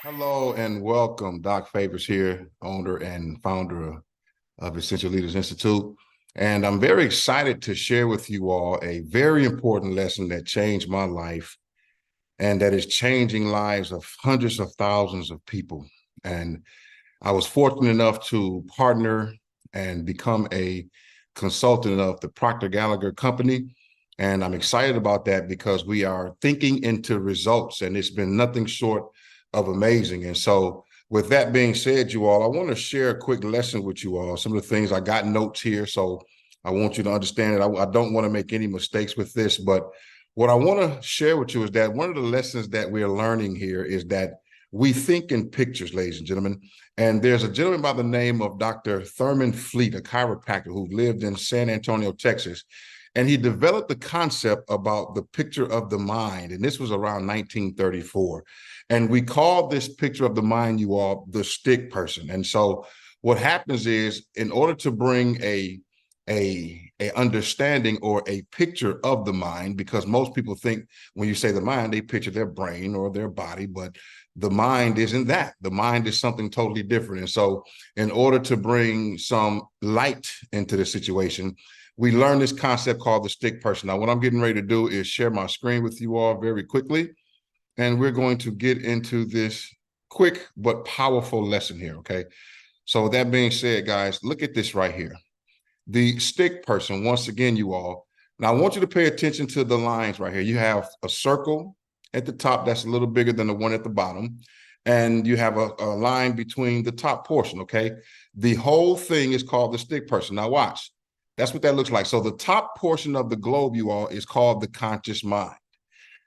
Hello and welcome. Doc Favors here, owner and founder of Essential Leaders Institute. And I'm very excited to share with you all a very important lesson that changed my life and that is changing lives of hundreds of thousands of people. And I was fortunate enough to partner and become a consultant of the Proctor company. And I'm excited about that because we are thinking into results, and it's been nothing short of amazing. And so with that being said, you all, I want to share a quick lesson with you all. Some of the things I got notes here, so I want you to understand it. I don't want to make any mistakes with this, but what I want to share with you is that one of the lessons that we are learning here is that we think in pictures, ladies and gentlemen. And there's a gentleman by the name of Dr. Thurman Fleet, a chiropractor who lived in San Antonio, Texas. And he developed the concept about the picture of the mind. And this was around 1934. And we call this picture of the mind, you all, the stick person. And so what happens is, in order to bring a understanding or a picture of the mind, because most people think when you say the mind, they picture their brain or their body, but the mind isn't that. The mind is something totally different. And so in order to bring some light into the situation, we learned this concept called the stick person. Now, what I'm getting ready to do is share my screen with you all very quickly, and we're going to get into this quick but powerful lesson here, okay? So with that being said, guys, look at this right here. The stick person, once again, you all. Now, I want you to pay attention to the lines right here. You have a circle at the top that's a little bigger than the one at the bottom, and you have a line between the top portion, okay? The whole thing is called the stick person. Now, watch. That's what that looks like. So the top portion of the globe, you all, is called the conscious mind.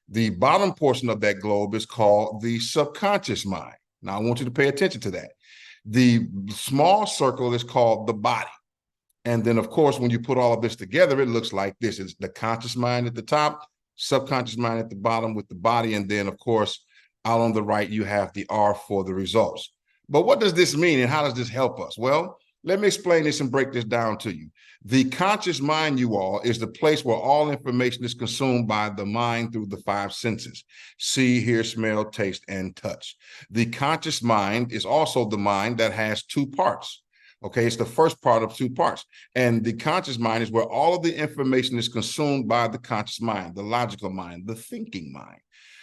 The bottom portion of that globe is called the subconscious mind. Now, I want you to pay attention to that. The small circle is called the body. And then, of course, when you put all of this together, it looks like this. It's the conscious mind at the top, subconscious mind at the bottom with the body. And then, of course, out on the right, you have the R for the results. But what does this mean and how does this help us? Well, let me explain this and break this down to you. The conscious mind, you all, is the place where all information is consumed by the mind through the five senses: see, hear, smell, taste, and touch. The conscious mind is also the mind that has two parts. Okay, it's the first part of two parts. And the conscious mind is where all of the information is consumed by the conscious mind, the logical mind, the thinking mind.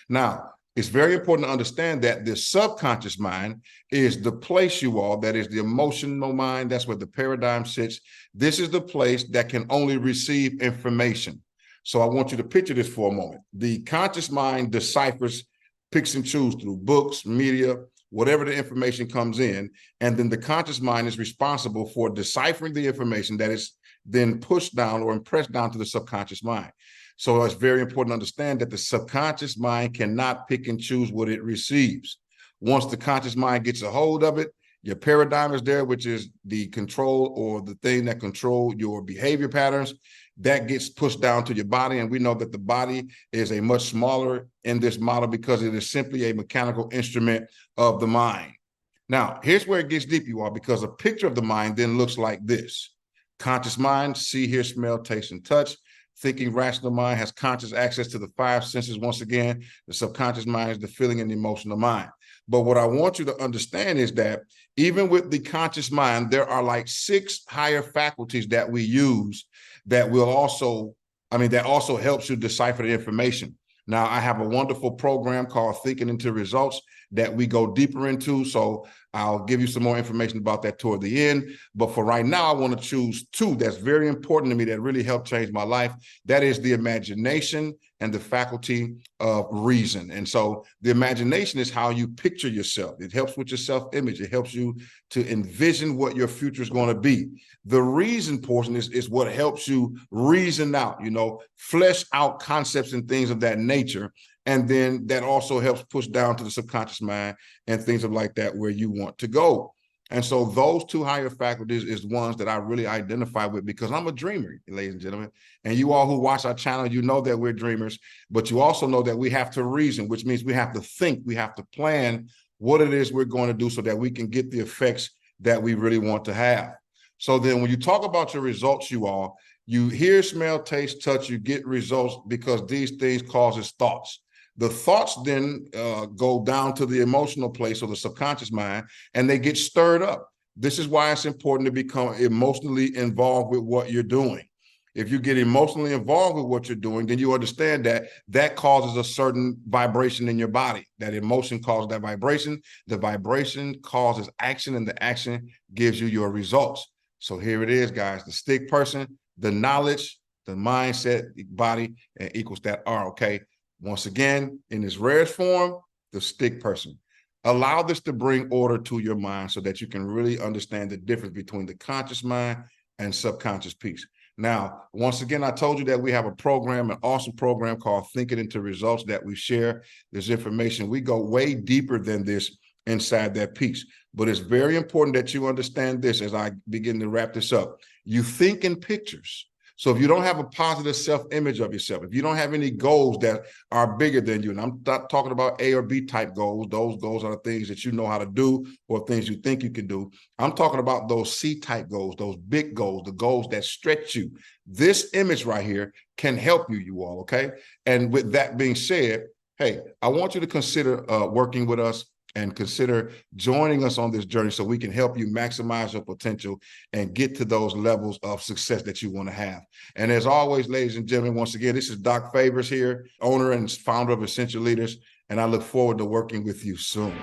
Now, it's very important to understand that the subconscious mind is the place, you all, that is the emotional mind. That's where the paradigm sits. This is the place that can only receive information. So I want you to picture this for a moment. The conscious mind deciphers, picks and chooses through books, media, whatever the information comes in. And then the conscious mind is responsible for deciphering the information that is then pushed down or impressed down to the subconscious mind. So it's very important to understand that the subconscious mind cannot pick and choose what it receives. Once the conscious mind gets a hold of it, your paradigm is there, which is the control or the thing that control your behavior patterns. That gets pushed down to your body. And we know that the body is a much smaller in this model because it is simply a mechanical instrument of the mind. Now, here's where it gets deep, you all, because a picture of the mind then looks like this. Conscious mind, see, hear, smell, taste, and touch. Thinking rational mind has conscious access to the five senses. Once again, the subconscious mind is the feeling and the emotional mind. But what I want you to understand is that even with the conscious mind, there are like 6 higher faculties that we use that will also, that also helps you decipher the information. Now, I have a wonderful program called Thinking into Results that we go deeper into. So I'll give you some more information about that toward the end. But for right now, I want to choose 2 that's very important to me that really helped change my life. That is the imagination and the faculty of reason. And so the imagination is how you picture yourself. It helps with your self-image. It helps you to envision what your future is going to be. The reason portion is what helps you reason out, flesh out concepts and things of that nature. And then that also helps push down to the subconscious mind and things of like that where you want to go. And so those 2 higher faculties is ones that I really identify with because I'm a dreamer, ladies and gentlemen. And you all who watch our channel, you know that we're dreamers, but you also know that we have to reason, which means we have to think, we have to plan what it is we're going to do so that we can get the effects that we really want to have. So then when you talk about your results, you all, you hear, smell, taste, touch, you get results because these things causes thoughts. The thoughts then go down to the emotional place or the subconscious mind, and they get stirred up. This is why it's important to become emotionally involved with what you're doing. If you get emotionally involved with what you're doing, then you understand that that causes a certain vibration in your body. That emotion causes that vibration. The vibration causes action, and the action gives you your results. So here it is, guys. The stick person, the knowledge, the mindset, body, and equals that R, okay? Once again, in its rarest form, the stick person. Allow this to bring order to your mind so that you can really understand the difference between the conscious mind and subconscious piece. Now, once again, I told you that we have a program, an awesome program called Think It Into Results that we share this information. We go way deeper than this inside that piece. But it's very important that you understand this as I begin to wrap this up. You think in pictures. So if you don't have a positive self-image of yourself, if you don't have any goals that are bigger than you, and I'm not talking about A or B type goals, those goals are the things that you know how to do or things you think you can do. I'm talking about those C type goals, those big goals, the goals that stretch you. This image right here can help you all, okay? And with that being said, hey, I want you to consider working with us and consider joining us on this journey so we can help you maximize your potential and get to those levels of success that you want to have. And as always, ladies and gentlemen, once again, this is Doc Favors here, owner and founder of Essential Leaders, and I look forward to working with you soon.